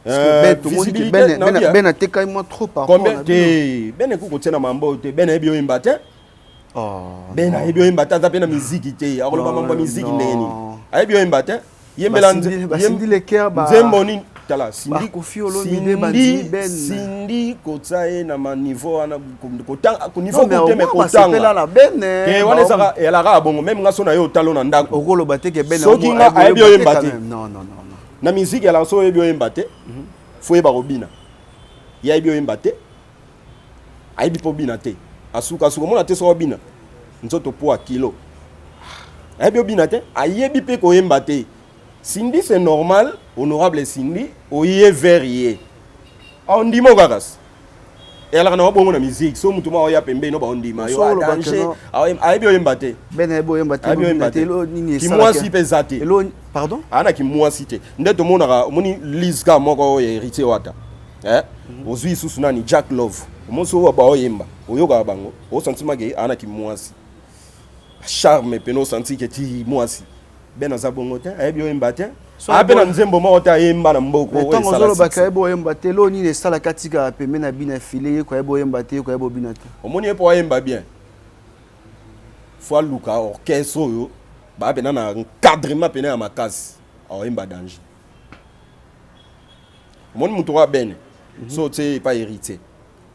Visibilité ben a te kai moi trop par rapport. Combien te ben ko tena mambo te ben ebio imbate? Ben ebio imbate ta pena musique te. Alors ba mambo musique ndeni. Ebio imbate? Yembelanze. Sindi le cœur ba. Zemboni tala Sindi Kofiolo mine bandi ben. Sindi kotsae na ma niveau ana kotanga ko niveau kote me kotanga. C'est là la ben. Ke wana saka et la ra bongo même ngaso na yo talo na ndako. Okolo bate ke ben. Soki nga ebio imbate. Non. Na musique la so ebio imbate. Faut yeba robina. Ya ebio imbate. Aibi po bina te. Asuka mona te so robina. Nzoto poa kilo. Ebio bina te. Ayebi pe ko imbate. Cindy c'est normal, honorable Cindy, oye verrier. On dit mon garas. Et alors on a bon la musique, so mutuma oya pembe no ba on dit ma yo danger. Ayi bio imbate. Ben ebo imbate lo nini ça. Ki moi si pesate. Pardon? Ana ki moi cité. Ndeto monaka moni Lizka moko héritier wata. Ozui susuna ni Jack Love. Monso wa ba oyemba. Oyoka bango. O sentiment ke ana ki moi si. Charme peno senti ke ti moi si. Ben azabongo te ayebio imbate apena nzembo mo ta yemba na mboko we sala zolo bakayebo imbate lo ni le sala katika pembe na bina filé ko ayebo imbate ko ayebo binate omoni po yemba bien fo luka orchestre yo ba bena na encadrement pena ya makasi o yemba danger omoni muto wa ben so te pas hérité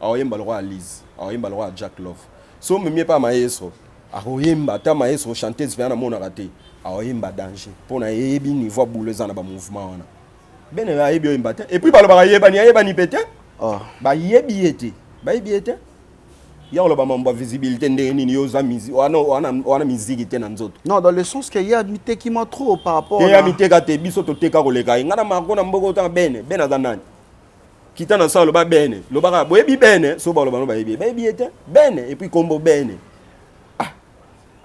o yemba le roi Lise o yemba le roi Jack Love so memie pas maestro a yemba ta maestro chanteuse vient na mona raté aoyemba danger pour na yebi niveau bouleuse na ba mouvement wana ben na yebi oyemba te et puis ba ba yeba ni pété ba yebi été ya lo ba mambo visibilité ndenge nini yo za musique wana musique te na nzoto non dans le sens que y a mité qui m'a trop par rapport ya mité ka te biso to teka ko leka ngana mako na mboko ta ben azanani kita na sa lo ba ben lo ba boyebi ben so ba lo ba no ba yebi été ben et puis combo ben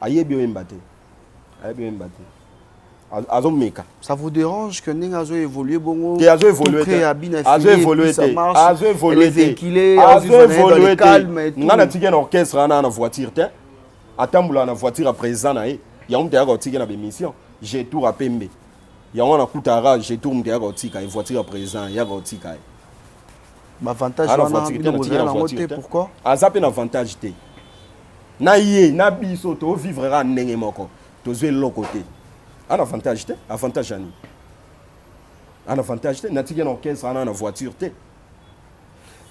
ayebi oyemba te. Ça vous dérange que Ning a évolué bon? A évolué. On a tiré un orchestre dans la voiture. Attends, la voiture à présent. Il y a un théâtre qui est dans l'émission. J'ai tout à Pembe. Il y a un Koutara, j'ai tout un théâtre qui est voiture à présent. Il y a un théâtre. L'avantage, pourquoi? C'est un avantage. Na biso to vivre ndenge moko to zwe lokote un avantage ani un avantage na tika na orchestre na voiture te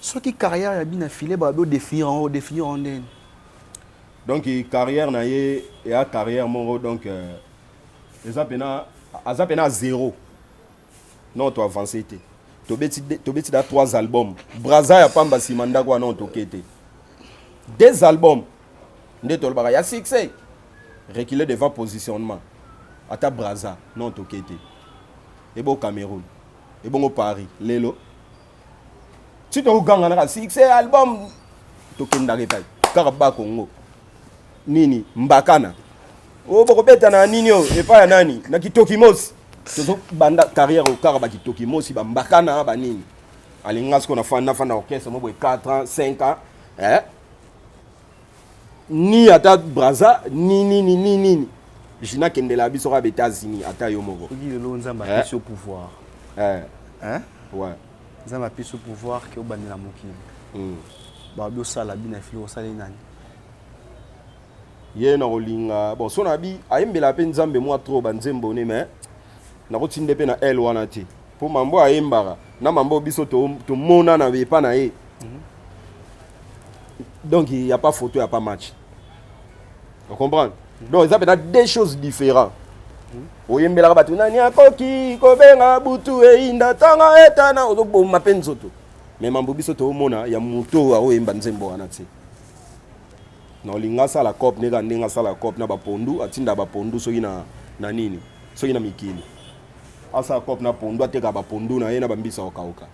ce qui carrière ya bina filé ba do définir en donc carrière na ye et a carrière mon donc azapena zéro non to avancer te to beti da 3 albums Braza ya pamba simanda kwa non to kete 2 albums Ndeto le bagaya succès reculer devant positionnement ata Braza non tokete et bon Cameroun et bon au Paris lelo si to ganga na succès album tokenda repai karaba Congo nini mbakana o boko beta na nini o e pa ya nani na kitokimos tozo banda carrière au kara bakitoki mo si bambakana banini alinga ce qu'on a fait orchestre mo 4 ans 5 ans ni ata braza ni jina kendela biso ka États-Unis ata yo moko qui le nzamba pisse au pouvoir hein ouais nzamba pisse au pouvoir que obandela mokili ba bio sala bina filo sala nani ye na olinga bon so na bi ayembela pe nzambe moi trop banzembo ne mais na kotinde pe na el wana ti po mambo ayembara na mambo biso to mona na be pa na ye donc il y a pas photo il y a pas match vous comprenez donc ça peut être deux choses différentes oyembela ka batu nani akoki ko benga butu e inda tanga etana ozo ma penzoto mais mambo biso to mona ya muto oyemba nzembo wana ti na linga sala cop nega ndinga sala cop na bapondu atinda bapondu soki na nini soki na mikili asa cop na pondu ateka bapondu na ye na bambisa okauka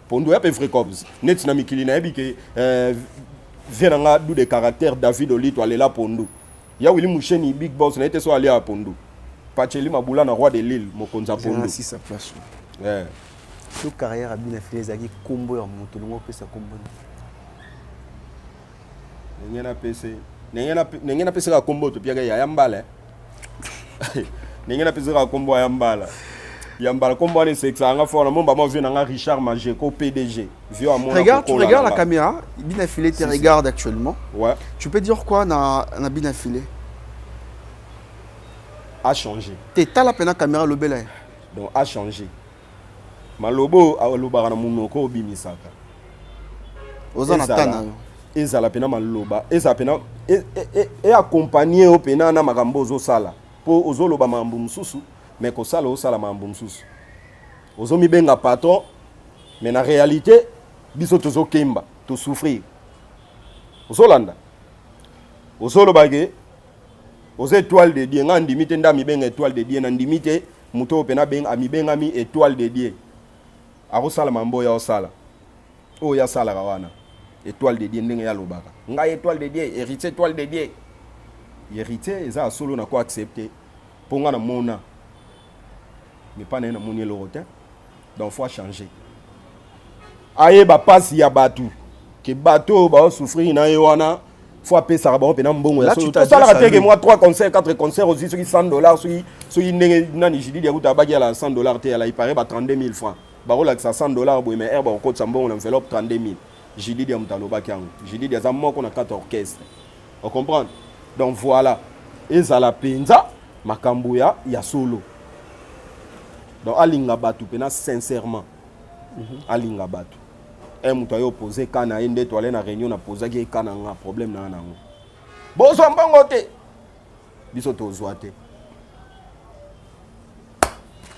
pondu ya pe vrai cops net na mikili na ebike venanga du de caractère David Olito alela pondu ya Willy Musheni big boss na ete so ali a pondu Pacheli Mabula na roi de Lille mokonza pondu si sa place toute carrière a bien fait les agues combo en montolongo que ça combo nengena pese ka combo to piaga ya yambala nengena pese ka combo ya yambala combo ni sexa anga fona momba mo vient nga Richard Majeko PDG vieux à mon regarde tu regardes la caméra bien affilé te regarde actuellement ouais tu peux dire quoi na bien affilé a changé t'es ta la peine caméra le bel donc a changé malobo alobaka na munoko obimisaka ozana tana ezala pena maloba eza pena et accompagner au pena na makambo ozosala po ozoloba mambo mususu mais ko sala osala mambo mususu ozomi benga patron mais na réalité biso tozo kemba to souffrir ozolanda ozoloba ke aux étoiles de Dieu ngandi mite ndami benga étoile de Dieu na ndimite muto pena benga ami benga mi étoile de Dieu akosala mambo ya osala o ya sala wana étoile de Dieu ndenge ya lobaka nga étoile de Dieu héritier étoile de Dieu héritier eza solo na ko accepter ponga na mona mais pas na moni le rotin donc faut changer aye ba passe ya batu ke bato ba souffrir na wana faut appeler ça ba pena mbongo ya so to sala ka teke moi 3 concerts 4 concerts aussi sur $100 sur ndenge nani jidi ya kuta bagi la $100 te ya la il paraît ba 32 000 francs barola que ça $100 boy mais herbe ko tsambongo na enveloppe 32 000 jidi dia mutaloba kyango jidi dia za moko na 4 orchestres on comprend donc voilà ezala penza makambo ya solo donc alinga batu pena sincèrement alinga batu muto ayo poser kana ende to aller na réunion na poser ki kana nga problème na nango bozo mbongo te biso to zoate.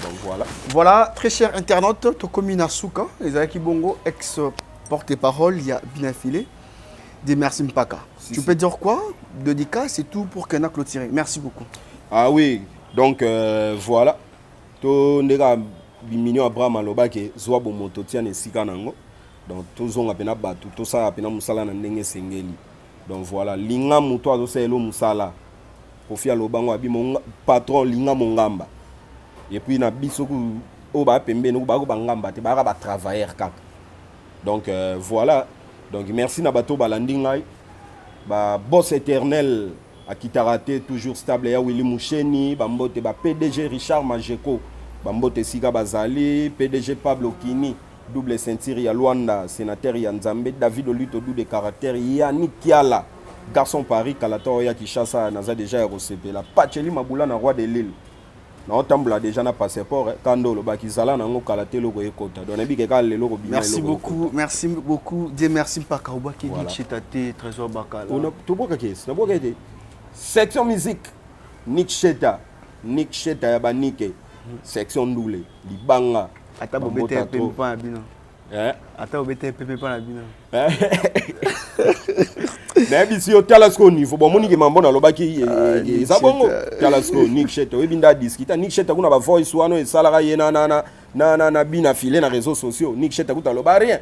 Donc voilà. Voilà, très cher internaute, Tokomina Souka, Ezaki Bongo, ex-porte-parole, il y a bien affilé, des merci Mpaka. Tu peux dire quoi? Dédicace, c'est tout pour qu'on a clôturé. Merci beaucoup. Ah oui, donc voilà. To ndega biminyo Abraham aloba ke zwa bo moto tia ne sika nango. Donc to zonga pena batu, to sa pena musala na ndenge sengeli. Donc voilà, linga muto azo selo musala. Kofi aloba ngo abi mon patron linga mongamba. Et puis na bisoku o ba pembe no ba ko bangamba te ba ka ba travailler kaka. Donc voilà. Donc merci na bato balandi ngai. Ba boss éternel à Kitarate toujours stable ya Willy Musheni, bambote ba PDG Richard Majeko, bambote Sika Bazali, PDG Pablo Kini, double ceinture ya Luanda, sénateur ya Nzambe, David Olito dou de caractère Yannick Kiala, garçon Paris Kalato ya Kishasa naza déjà RCP la Pacheli Mabula na roi de Lille. Na otambula déjà na passeport kando lo bakizala na ngo kalate loko ekota. Donc nabi ke ka le loko bina. Merci beaucoup. Dieu merci Mpaka Obaki Nichetate Trésor Bakala. On to boka kes, na boka ete. Section musique Nick Cheta ya banike section ndule libanga ata bobete pepe pa na bino ata bobete pepe pa na bino na bisi o talasco niveau bon monike mambo na lobaki za bongo talasco Nick Cheta we binda discuter Nick Cheta kuna ba voice wano e salaka ye na bina filé na réseaux sociaux Nick Cheta kuta loba rien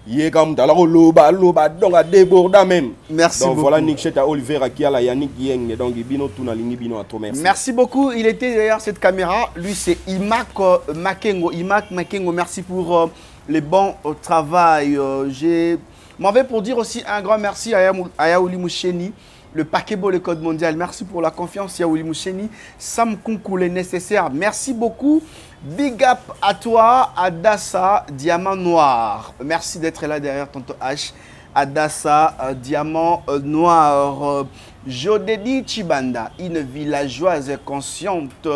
Yé comme alors loba donc à déborder même. Merci donc beaucoup. voilà Nick Cheta Oliver qui a la Yannick Yeng donc bino tout na lingi bino à trop merci. Merci beaucoup. Il était derrière cette caméra. Lui, c'est Imak Makengo. Imak Makengo, merci pour les bons travail. Je m'en vais pour dire aussi un grand merci à Yaouli Moucheni, le paquet le code mondial. Merci pour la confiance, Yaouli Moucheni. Sam Kunkou, les nécessaires. Merci beaucoup. Big up à toi, Adassa, Diamant Noir. Merci d'être là derrière Tonton H. Adassa, Diamant Noir. Jodedi Chibanda, une villageoise consciente.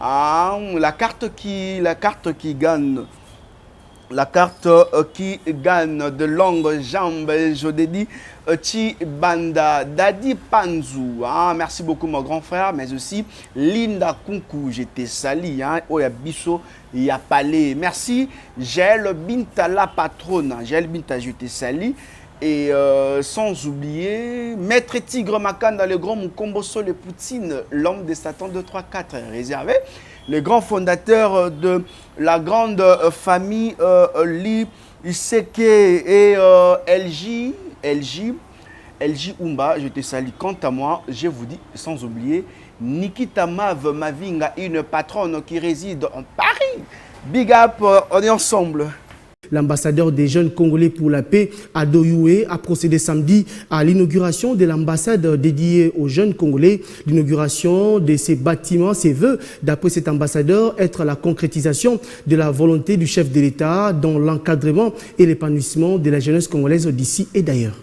La carte qui gagne. La carte qui gagne de longues jambes, Jodedi Chibanda, Dadi Panzou. Merci beaucoup mon grand frère, mais aussi Linda Kunku, j'étais sali, Oya Bisso, Yapale. Merci, Jaël Binta la patronne, Jaël Binta, j'étais sali. Et sans oublier Maître Tigre Makan dans le grand Mukomboso le Poutine, l'homme de Satan 234 réservé. Le grand fondateur de la grande famille Li Iseke et LJ Umba, je te salue. Quant à moi, je vous dis, sans oublier, Nikita Mav Mavinga, une patronne qui réside en Paris. Big up, on est ensemble. L'ambassadeur des jeunes Congolais pour la paix, Ado Youé, a procédé samedi à l'inauguration de l'ambassade dédiée aux jeunes Congolais. L'inauguration de ces bâtiments, ses vœux, d'après cet ambassadeur, être la concrétisation de la volonté du chef de l'État dans l'encadrement et l'épanouissement de la jeunesse congolaise d'ici et d'ailleurs.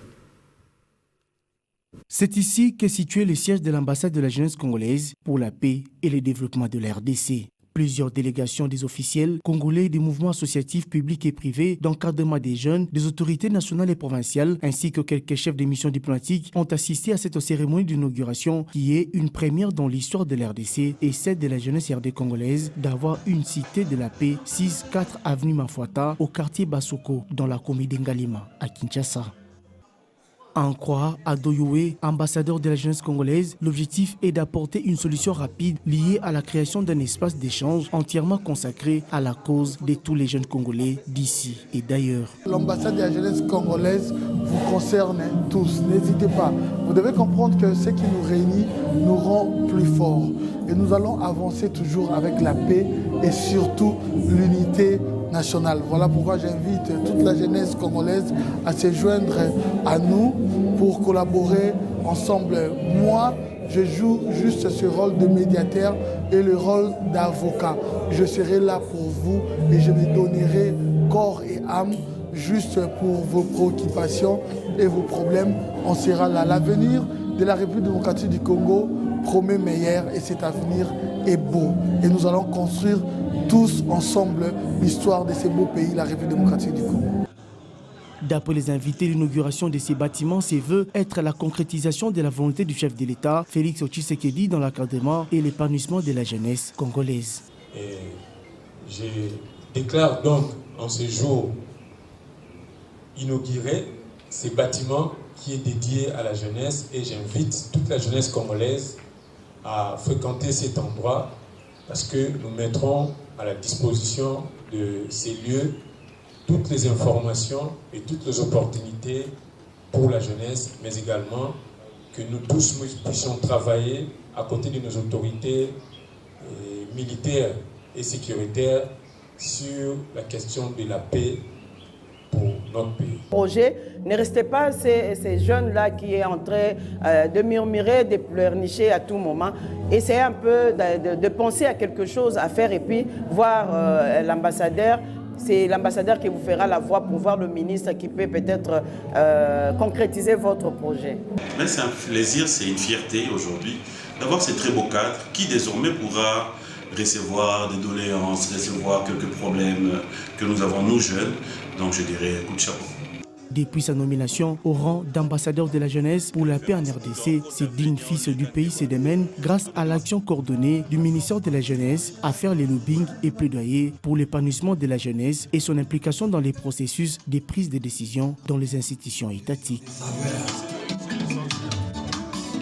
C'est ici qu'est situé le siège de l'ambassade de la jeunesse congolaise pour la paix et le développement de la RDC. Plusieurs délégations des officiels congolais, des mouvements associatifs publics et privés, d'encadrement des jeunes, des autorités nationales et provinciales, ainsi que quelques chefs de missions diplomatiques ont assisté à cette cérémonie d'inauguration qui est une première dans l'histoire de l'RDC et celle de la jeunesse RD congolaise d'avoir une cité de la paix 6-4 avenue Mafuata au quartier Basoko dans la commune d'Ngalima à Kinshasa. À en croire Ado Youé, ambassadeur de la jeunesse congolaise, l'objectif est d'apporter une solution rapide liée à la création d'un espace d'échange entièrement consacré à la cause de tous les jeunes Congolais d'ici et d'ailleurs. L'ambassade de la jeunesse congolaise vous concerne tous, n'hésitez pas. Vous devez comprendre que ce qui nous réunit nous rend plus forts. Et nous allons avancer toujours avec la paix et surtout l'unité nationale. Voilà pourquoi j'invite toute la jeunesse congolaise à se joindre à nous pour collaborer ensemble. Moi, je joue juste ce rôle de médiateur et le rôle d'avocat. Je serai là pour vous et je me donnerai corps et âme juste pour vos préoccupations et vos problèmes. On sera là. L'avenir de la République démocratique du Congo promet meilleur et cet avenir est beau. Et nous allons construire tous ensemble l'histoire de ce beau pays, la République démocratique du Congo. D'après les invités, l'inauguration de ces bâtiments se veut être la concrétisation de la volonté du chef de l'État, Félix Tshisekedi, dans l'encadrement et l'épanouissement de la jeunesse congolaise. Et je déclare donc en ce jour inauguré ces bâtiments qui est dédié à la jeunesse et j'invite toute la jeunesse congolaise à fréquenter cet endroit parce que nous mettrons à la disposition de ces lieux toutes les informations et toutes les opportunités pour la jeunesse, mais également que nous tous puissions travailler à côté de nos autorités militaires et sécuritaires sur la question de la paix pour notre pays. Projet, ne restez pas ces jeunes-là qui est en train de murmurer, de pleurnicher à tout moment. Essayez un peu de penser à quelque chose à faire et puis voir l'ambassadeur. C'est l'ambassadeur qui vous fera la voix pour voir le ministre qui peut peut-être concrétiser votre projet. Mais c'est un plaisir, c'est une fierté aujourd'hui d'avoir ces très beaux cadres qui désormais pourra recevoir des doléances, recevoir quelques problèmes que nous avons nous jeunes. Donc je dirais coup de chapeau. Depuis sa nomination au rang d'ambassadeur de la jeunesse pour la paix en RDC, ce digne fils du pays se démène grâce à l'action coordonnée du ministère de la jeunesse à faire les lobbying et plaidoyer pour l'épanouissement de la jeunesse et son implication dans les processus de prise de décision dans les institutions étatiques.